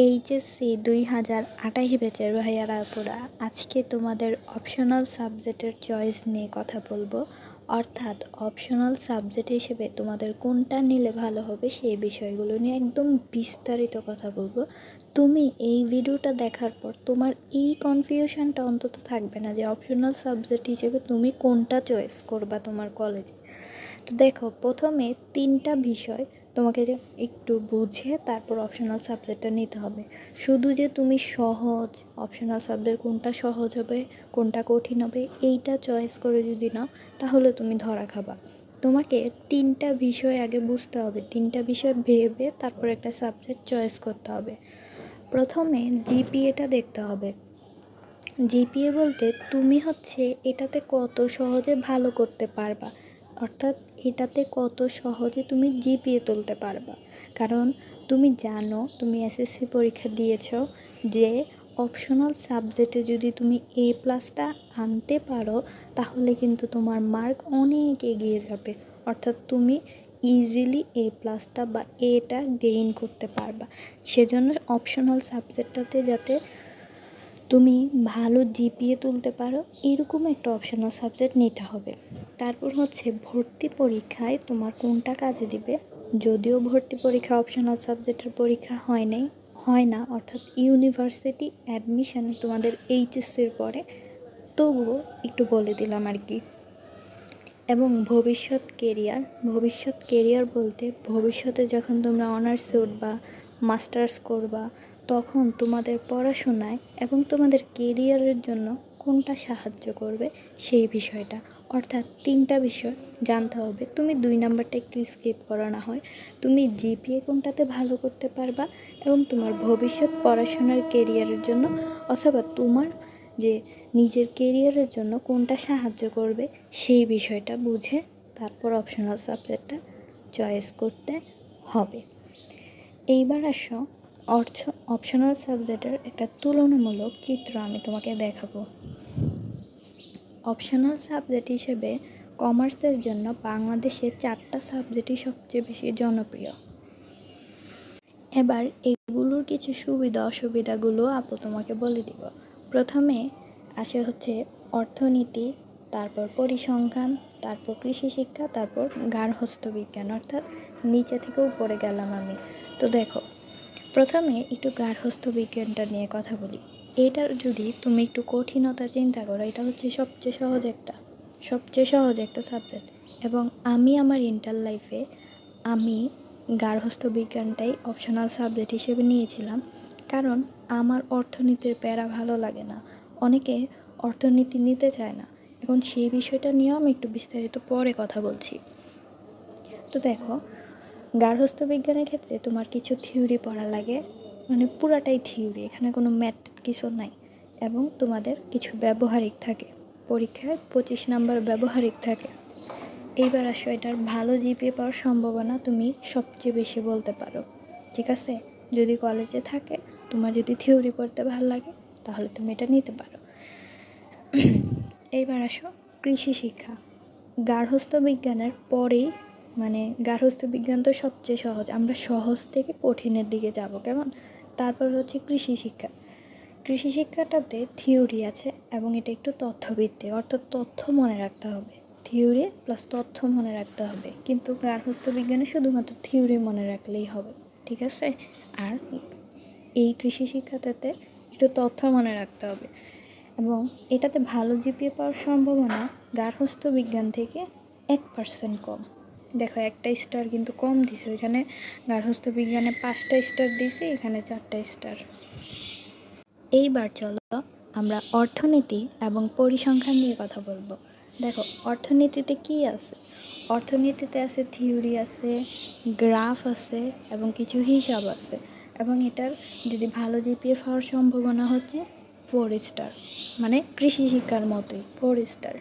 HSC 2028 ব্যাচের ভাইয়ারা আপুরা, আজকে তোমাদের অপশনাল সাবজেক্টের চয়েস নিয়ে কথা বলবো। অর্থাৎ অপশনাল সাবজেক্ট হিসেবে তোমাদের কোনটা নিলে ভালো হবে সেই বিষয়গুলো নিয়ে একদম বিস্তারিত কথা বলবো। তুমি এই ভিডিওটা দেখার পর তোমার এই কনফিউশনটা অন্তত থাকবে না যে অপশনাল সাবজেক্ট হিসেবে তুমি কোনটা চয়েস করবা তোমার কলেজে। তো দেখো, প্রথমে 3টা বিষয় তোমাকে যে একটু বুঝে তারপর অপশনাল সাবজেক্টটা নিতে হবে। শুধু যে তুমি সহজ অপশনাল সাবজেক্ট কোনটা সহজ হবে কোনটা কঠিন হবে এইটা চয়েস করে যদি নাও তাহলে তুমি ধরা খাবা। তোমাকে 3টা বিষয় আগে বুঝতে হবে, 3টা বিষয় ভেবে তারপর একটা সাবজেক্ট চয়েস করতে হবে। প্রথমে জিপিএটা দেখতে হবে। জিপিএ বলতে তুমি এটাতে কত সহজে ভালো করতে পারবা, অর্থাৎ এটাতে কত সহজে তুমি জিপিএ তুলতে পারবা। কারণ তুমি জানো, তুমি এসএসসি পরীক্ষা দিয়েছো, যে অপশনাল সাবজেক্টে যদি তুমি A+টা আনতে পারো তাহলে কিন্তু তোমার মার্ক অনেক এগিয়ে যাবে। অর্থাৎ তুমি ইজিলি A+টা বা এটা গেইন করতে পারবা। সেজন্য অপশনাল সাবজেক্টটাতে যাতে তুমি ভালো জিপিএ তুলতে পারো এরকম একটা অপশনাল সাবজেক্ট নিতে হবে। তারপর ভর্তি পরীক্ষায় তোমার কোনটা কাজে দিবে। যদিও ভর্তি পরীক্ষা অপশনাল সাবজেক্টের পরীক্ষা হয় না, অর্থাৎ ইউনিভার্সিটি অ্যাডমিশান তোমাদের এইচএসসির পরে, তবুও একটু বলে দিলাম আর কি। এবং ভবিষ্যৎ কেরিয়ার বলতে ভবিষ্যতে যখন তোমরা অনার্সে উঠবা, মাস্টার্স করবা, তখন তোমাদের পড়াশোনায় এবং তোমাদের কেরিয়ারের জন্য কোনটা সাহায্য করবে সেই বিষয়টা। অর্থাৎ 3টা বিষয় জানতে হবে। তুমি 2 নাম্বারটা একটু স্কিপ করা না হয়। তুমি জিপিএ কোনটাতে ভালো করতে পারবা এবং তোমার ভবিষ্যৎ পড়াশোনার কেরিয়ারের জন্য অথবা তোমার যে নিজের কেরিয়ারের জন্য কোনটা সাহায্য করবে সেই বিষয়টা বুঝে তারপর অপশনাল সাবজেক্টটা চয়েস করতে হবে। এইবার আসো অপশনাল সাবজেক্টের একটা তুলনামূলক চিত্র আমি তোমাকে দেখাবো। অপশনাল সাবজেক্ট হিসেবে কমার্সের জন্য বাংলাদেশে 4টা সাবজেক্টই সবচেয়ে বেশি জনপ্রিয়। এবার এগুলোর কিছু সুবিধা অসুবিধাগুলো আপু তোমাকে বলে দিব। প্রথমে আসে অর্থনীতি, তারপর পরিসংখ্যান, তারপর কৃষি শিক্ষা, তারপর গার্হস্থ্য বিজ্ঞান, অর্থাৎ নিচে থেকে উপরে গেলাম আমি। তো দেখো, প্রথমে একটু গার্হস্থ্য বিজ্ঞানটা নিয়ে কথা বলি। এটার যদি তুমি একটু কঠিনতা চিন্তা করো, এটা সবচেয়ে সহজ একটা সাবজেক্ট। এবং আমি আমার ইন্টার লাইফে আমি গার্হস্থ্য বিজ্ঞানটাই অপশনাল সাবজেক্ট হিসেবে নিয়েছিলাম, কারণ আমার অর্থনীতির প্যারা ভালো লাগে না। অনেকে অর্থনীতি নিতে চায় না। এখন সেই বিষয়টা নিয়েও আমি একটু বিস্তারিত পরে কথা বলছি। তো দেখো, গার্হস্থ্য বিজ্ঞানের ক্ষেত্রে তোমার কিছু থিওরি পড়া লাগে, মানে পুরাটাই থিওরি, এখানে কোনো ম্যাথ কিছু নাই। এবং তোমাদের কিছু ব্যবহারিক থাকে, পরীক্ষায় 25 নাম্বার ব্যবহারিক থাকে। এইবার আসো, এটার ভালো জিপিএ পাওয়ার সম্ভাবনা তুমি সবচেয়ে বেশি বলতে পারো। ঠিক আছে, যদি কলেজে থাকে, তোমার যদি থিওরি পড়তে ভালো লাগে তাহলে তুমি এটা নিতে পারো। এইবার আসো কৃষি শিক্ষা। গার্হস্থ্য বিজ্ঞানের পরেই, মানে গার্হস্থ্য বিজ্ঞান তো সবচেয়ে সহজ, আমরা সহজ থেকে কঠিনের দিকে যাব কেমন। তারপর কৃষি শিক্ষা। কৃষি শিক্ষাটাতে থিওরি আছে এবং এটা একটু তথ্যভিত্তিক, অর্থাৎ তথ্য মনে রাখতে হবে। থিওরি প্লাস তথ্য মনে রাখতে হবে, কিন্তু গার্হস্থ্য বিজ্ঞানে শুধুমাত্র থিওরি মনে রাখলেই হবে। ঠিক আছে, আর এই কৃষি শিক্ষাটাতে একটু তথ্য মনে রাখতে হবে। এবং এটাতে ভালো জিপিএ পাওয়ার সম্ভাবনা গার্হস্থ্য বিজ্ঞান থেকে 1% কম। দেখো, একটা স্টার কিন্তু কম দিছে, ওইখানে গার্হস্থ্য বিজ্ঞানে 5টা স্টার দিছে, এখানে 4টা স্টার। এইবার চলো আমরা অর্থনীতি এবং পরিসংখ্যান নিয়ে কথা বলবো। দেখো, অর্থনীতিতে কি আছে? অর্থনীতিতে আছে থিওরি আছে, গ্রাফ আছে এবং কিছু হিসাব আছে। এবং এটার যদি ভালো জিপিএ পাওয়ার সম্ভাবনা 4 স্টার, মানে কৃষি শিক্ষার মতোই 4 স্টার।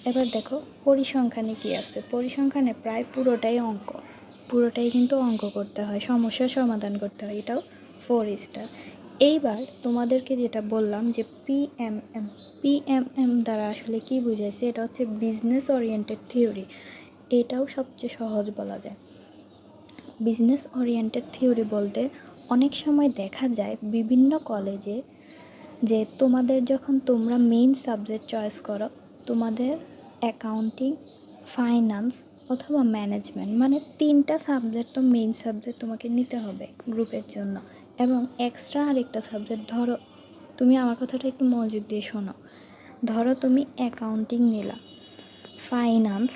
এবার দেখো পরিসংখ্যানে কি আছে। পরিসংখ্যানে প্রায় পুরোটাই কিন্তু অঙ্ক করতে হয়, সমস্যার সমাধান করতে হয়, এটাও 4 স্টার। এইবার তোমাদেরকে যেটা বললাম যে পিএমএম দ্বারা আসলে কি বুঝাইছে, এটা বিজনেস ওরিয়েন্টেড থিওরি। এটাও সবচেয়ে সহজ বলা যায়। বিজনেস ওরিয়েন্টেড থিওরি বলতে অনেক সময় দেখা যায় বিভিন্ন কলেজে যে তোমাদের যখন তোমরা মেইন সাবজেক্ট চয়েস করো, তোমাদের অ্যাকাউন্টিং, ফাইন্যান্স অথবা ম্যানেজমেন্ট, মানে 3টা সাবজেক্ট তো মেইন সাবজেক্ট তোমাকে নিতে হবে গ্রুপের জন্য। এবং এক্সট্রা আরেকটা সাবজেক্ট, ধরো তুমি আমার কথাটা একটু মনোযোগ দিয়ে শোনো, ধরো তুমি অ্যাকাউন্টিং নিলা, ফাইন্যান্স,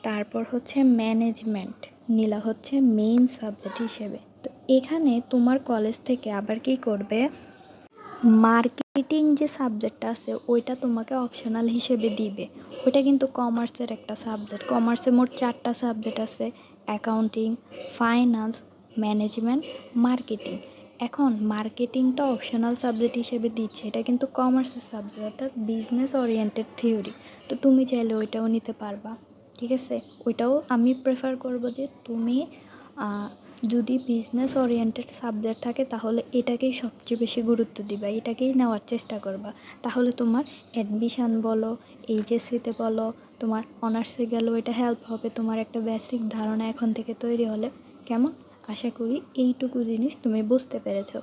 তারপর হচ্ছে ম্যানেজমেন্ট নিলা হচ্ছে মেইন সাবজেক্ট হিসেবে। তো এখানে তোমার কলেজ থেকে আবার কি করবে, মার্কেটিং যে সাবজেক্টটা আছে ওইটা তোমাকে অপশনাল হিসেবে দিবে। ওইটা কিন্তু কমার্সের একটা সাবজেক্ট। কমার্সে মোট 4টা সাবজেক্ট আছে, অ্যাকাউন্টিং, ফাইন্যান্স, ম্যানেজমেন্ট, মার্কেটিং। এখন মার্কেটিংটা অপশনাল সাবজেক্ট হিসেবে দিচ্ছে, এটা কিন্তু কমার্সের সাবজেক্ট, অর্থাৎ বিজনেস ওরিয়েন্টেড থিওরি। তো তুমি চাইলে ওইটাও নিতে পারবা, ঠিক আছে। ওইটাও আমি প্রেফার করব যে তুমি যদি বিজনেস ওরিয়েন্টেড সাবজেক্ট থাকে তাহলে এটাকেই সবচেয়ে বেশি গুরুত্ব দিবা, এটাকেই নেওয়ার চেষ্টা করবা। তাহলে তোমার অ্যাডমিশান বলো, এইচএসসিতে বলো, তোমার অনার্সে গেলেও এটা হেল্প হবে, তোমার একটা বেসিক ধারণা এখন থেকে তৈরি হলে। কেমন? আশা করি এইটুকু জিনিস তুমি বুঝতে পেরেছো।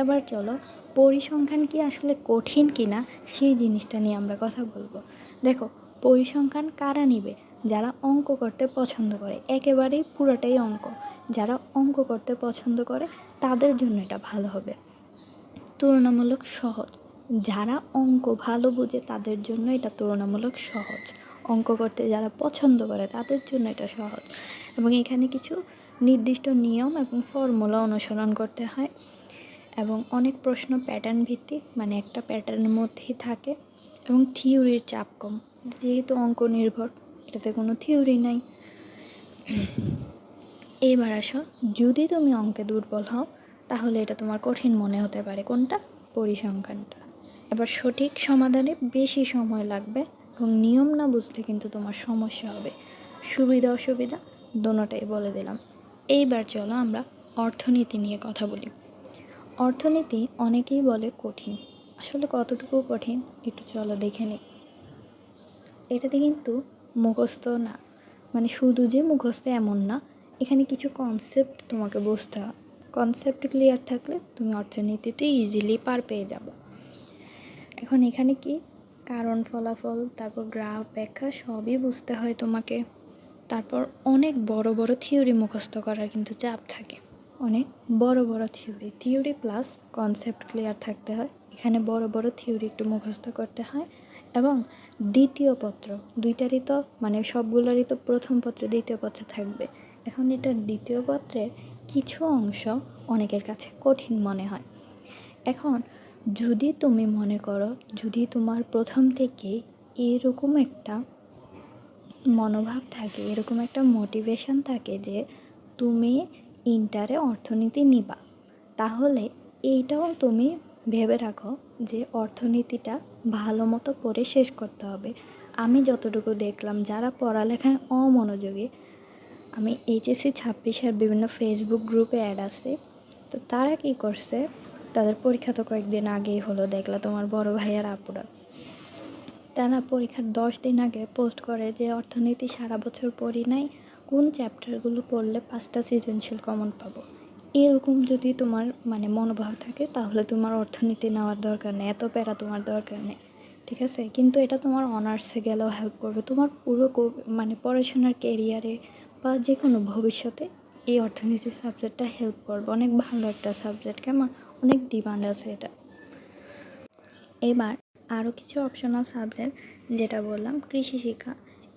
এবার চলো পরিসংখ্যান কি আসলে কঠিন কিনা সেই জিনিসটা নিয়ে আমরা কথা বলবো। দেখো, পরিসংখ্যান কারা নিবে? যারা অঙ্ক করতে পছন্দ করে, একেবারেই পুরোটাই অঙ্ক। যারা অঙ্ক করতে পছন্দ করে তাদের জন্য এটা ভালো হবে, তুলনামূলক সহজ। যারা অঙ্ক ভালো বোঝে তাদের জন্য এটা তুলনামূলক সহজ। অঙ্ক করতে যারা পছন্দ করে তাদের জন্য এটা সহজ। এবং এখানে কিছু নির্দিষ্ট নিয়ম এবং ফর্মুলা অনুসরণ করতে হয়, এবং অনেক প্রশ্ন প্যাটার্ন ভিত্তিক, মানে একটা প্যাটার্নের মধ্যেই থাকে, এবং থিওরির চাপ কম। যেহেতু অঙ্ক নির্ভর, এটাতে কোনো থিওরি নাই। এইবার আসো, যদি তুমি অঙ্কে দুর্বল হও তাহলে এটা তোমার কঠিন মনে হতে পারে। কোনটা? পরিসংখ্যানটা। এবার সঠিক সমাধানে বেশি সময় লাগবে এবং নিয়ম না বুঝলে কিন্তু তোমার সমস্যা হবে। সুবিধা অসুবিধা দোনোটাই বলে দিলাম। এইবার চলো আমরা অর্থনীতি নিয়ে কথা বলি। অর্থনীতি অনেকেই বলে কঠিন, আসলে কতটুকু কঠিন একটু চলো দেখে নিই। এটাতে কিন্তু মুখস্থ না, মানে শুধু যে মুখস্থ এমন না, এখানে কিছু কনসেপ্ট তোমাকে বুঝতে হবে। কনসেপ্ট ক্লিয়ার থাকলে তুমি অর্থনীতিতে ইজিলি পার পেয়ে যাবে। এখন এখানে কি কারণ ফলাফল, তারপর গ্রাফ ব্যাখ্যা সবই বুঝতে হয় তোমাকে। তারপর অনেক বড় বড় থিওরি মুখস্থ করার কিন্তু চাপ থাকে, অনেক বড় বড় থিওরি প্লাস কনসেপ্ট ক্লিয়ার থাকতে হয়। এখানে বড় বড় থিওরি একটু মুখস্থ করতে হয়। এবং দ্বিতীয় পত্র, দুইটারই তো মানে সবগুলোরই তো প্রথম পত্র দ্বিতীয় পত্রে থাকবে। এখন এটার দ্বিতীয় পত্রের কিছু অংশ অনেকের কাছে কঠিন মনে হয়। এখন যদি তুমি মনে করো, যদি তোমার প্রথম থেকে এরকম একটা মনোভাব থাকে, এরকম একটা মোটিভেশন থাকে যে তুমি ইন্টারে অর্থনীতি নিবা, তাহলে এইটাও তুমি ভেবে রাখো যে অর্থনীতিটা ভালো মতো পড়ে শেষ করতে হবে। আমি যতটুকু দেখলাম যারা পড়ালেখায় অমনোযোগী, আমি এইচএসসি 26-এর বিভিন্ন ফেসবুক গ্রুপে অ্যাড আছে, তো তারা কী করছে, তাদের পরীক্ষা তো কয়েকদিন আগেই হলো, দেখলা তোমার বড় ভাইয়ার আপুরা, তারা পরীক্ষার 10 দিন আগে পোস্ট করে যে অর্থনীতি সারা বছর পড়ি নাই, কোন চ্যাপ্টারগুলো পড়লে 5টা সৃজনশীল কমন পাবো। এরকম যদি তোমার মানে মনোভাব থাকে তাহলে তোমার অর্থনীতি নেওয়ার দরকার নেই, এত প্যারা তোমার দরকার নেই, ঠিক আছে। কিন্তু এটা তোমার অনার্সে গেলেও হেল্প করবে, তোমার পুরো মানে পড়াশোনার কেরিয়ারে বা যে কোনো ভবিষ্যতে এই অর্থনীতি সাবজেক্টটা হেল্প করবে। অনেক ভালো একটা সাবজেক্ট, কেমন? অনেক ডিমান্ড আছে এটা। এবার আরও কিছু অপশনাল সাবজেক্ট, যেটা বললাম কৃষি শিক্ষা,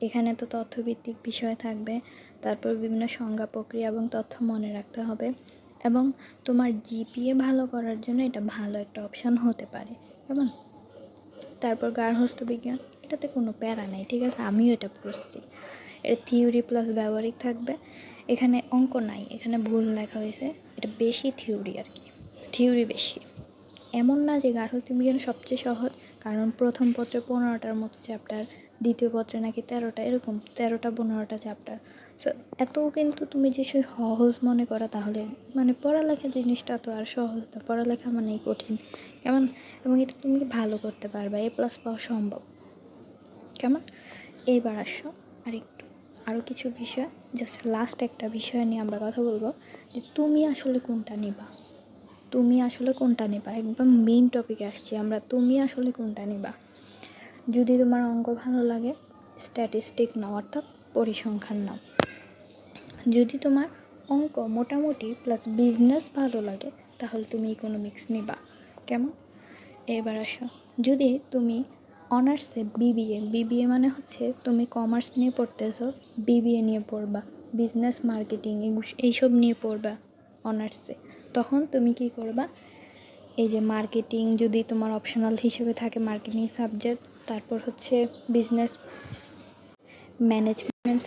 এখানে তো তথ্যভিত্তিক বিষয় থাকবে, তারপর বিভিন্ন সংজ্ঞা প্রক্রিয়া এবং তথ্য মনে রাখতে হবে, এবং তোমার জিপিএ ভালো করার জন্য এটা ভালো একটা অপশান হতে পারে, কেমন? তারপর গার্হস্থ্য বিজ্ঞান, এটাতে কোনো প্যারা নেই, ঠিক আছে, আমিও এটা পড়ছি। এটা থিওরি প্লাস ব্যবহারিক থাকবে, এখানে অঙ্ক নাই, এখানে ভুল লেখা হয়েছে, এটা বেশি থিওরি আর কি, থিওরি বেশি। এমন না যে গার্হস্থ্য বিজ্ঞান সবচেয়ে সহজ, কারণ প্রথম পত্রে 15টার মতো চ্যাপ্টার, দ্বিতীয় পত্রে নাকি 13টা, এরকম 13টা 15টা চ্যাপ্টার। সো এত কিন্তু তুমি যে সহজ মনে করো তাহলে, মানে পড়ালেখা জিনিসটা তো আর সহজ না, পড়ালেখা মানেই কঠিন, কেমন? এবং এটা তুমি ভালো করতে পারবে, A+ পাওয়া সম্ভব, কেমন? এইবার আসো আরও কিছু বিষয়, জাস্ট লাস্ট একটা বিষয় নিয়ে আমরা কথা বলবো যে তুমি আসলে কোনটা নিবা। তুমি আসলে কোনটা নিবা, একদম মেইন টপিকে আসছি আমরা। তুমি আসলে কোনটা নিবা? যদি তোমার অঙ্ক ভালো লাগে, স্ট্যাটিস্টিক নাও, অর্থাৎ পরিসংখ্যান নাও। যদি তোমার অঙ্ক মোটামুটি প্লাস বিজনেস ভালো লাগে, তাহলে তুমি ইকোনমিক্স নিবা। কেমন? এবার আসো, যদি তুমি অনার্সে বিবিএ মানে হচ্ছে তুমি কমার্স নিয়ে পড়তেছো, বিবিএ নিয়ে পড়বা, বিজনেস মার্কেটিং এইসব নিয়ে পড়বা অনার্সে, তখন তুমি কি করবা? এই যে মার্কেটিং যদি তোমার অপশনাল হিসেবে থাকে, মার্কেটিং সাবজেক্ট, তারপর হচ্ছে বিজনেস ম্যানেজমেন্ট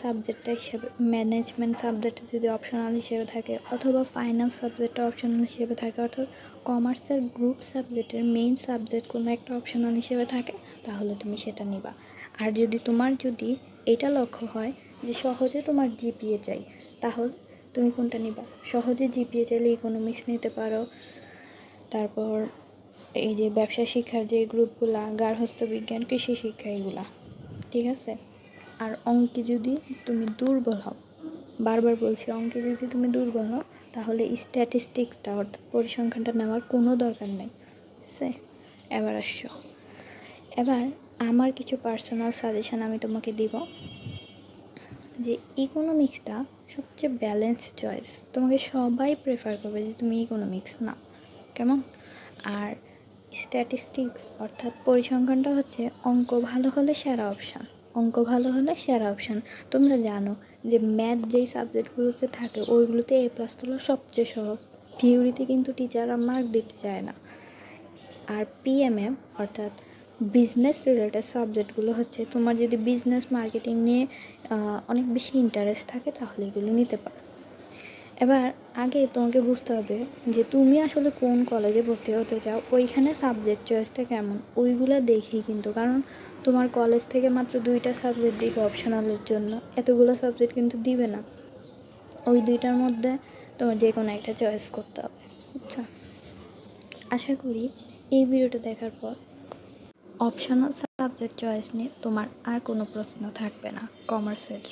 সাবজেক্টটা যদি অপশনাল হিসেবে থাকে, অথবা ফাইন্যান্স সাবজেক্টটা অপশনাল হিসেবে থাকে, অর্থাৎ কমার্সের গ্রুপ সাবজেক্টের মেইন সাবজেক্ট কোনো একটা অপশনাল হিসেবে থাকে, তাহলে তুমি সেটা নিবা। আর যদি তোমার এটা লক্ষ্য হয় যে সহজে তোমার জিপিএ চাই, তাহলে তুমি কোনটা নিবা? সহজে জিপিএ চাইলে ইকোনমিক্স নিতে পারো। তারপর এই যে ব্যবসা শিক্ষার যে গ্রুপগুলা, গার্হস্থ্য বিজ্ঞান, কৃষি শিক্ষা, এগুলা, ঠিক আছে। আর অঙ্কে যদি তুমি দুর্বল হও, বারবার বলছি, অঙ্কে যদি তুমি দুর্বল হও, তাহলে স্ট্যাটিস্টিক্সটা অর্থাৎ পরিসংখ্যানটা নেওয়ার কোনো দরকার নেই, ঠিক আছে। এবার আমার কিছু পার্সোনাল সাজেশন আমি তোমাকে দিব, যে ইকোনমিক্সটা সবচেয়ে ব্যালেন্সড চয়েস। তোমাকে সবাই প্রেফার করবে যে তুমি ইকোনমিক্স নাও, কেমন? আর স্ট্যাটিস্টিক্স অর্থাৎ পরিসংখ্যানটা হচ্ছে অঙ্ক ভালো হলে সেরা অপশান। তোমরা জানো যে ম্যাথ যেই সাবজেক্টগুলোতে থাকে ওইগুলোতে A+ তোলা সবচেয়ে সহজ। থিওরিতে কিন্তু টিচাররা মার্ক দিতে চায় না। আর পিএমএম অর্থাৎ বিজনেস রিলেটেড সাবজেক্টগুলো হচ্ছে, তোমার যদি বিজনেস মার্কেটিং নিয়ে অনেক বেশি ইন্টারেস্ট থাকে, তাহলে এগুলো নিতে পারো। এবার আগে তোমাকে বুঝতে হবে যে তুমি আসলে কোন কলেজে ভর্তি হতে চাও, ওইখানে সাবজেক্ট চয়েসটা কেমন, ওইগুলো দেখেই কিন্তু। কারণ তোমার কলেজ থেকে মাত্র 2টা সাবজেক্ট দিবে অপশনালের জন্য, এতগুলো সাবজেক্ট কিন্তু দিবে না। ওই 2টার মধ্যে তোমার যে কোনো একটা চয়েস করতে হবে, বুঝছো? আশা করি এই ভিডিওটা দেখার পর অপশনাল সাবজেক্ট চয়েস নিয়ে তোমার আর কোনো প্রশ্ন থাকবে না কমার্সের।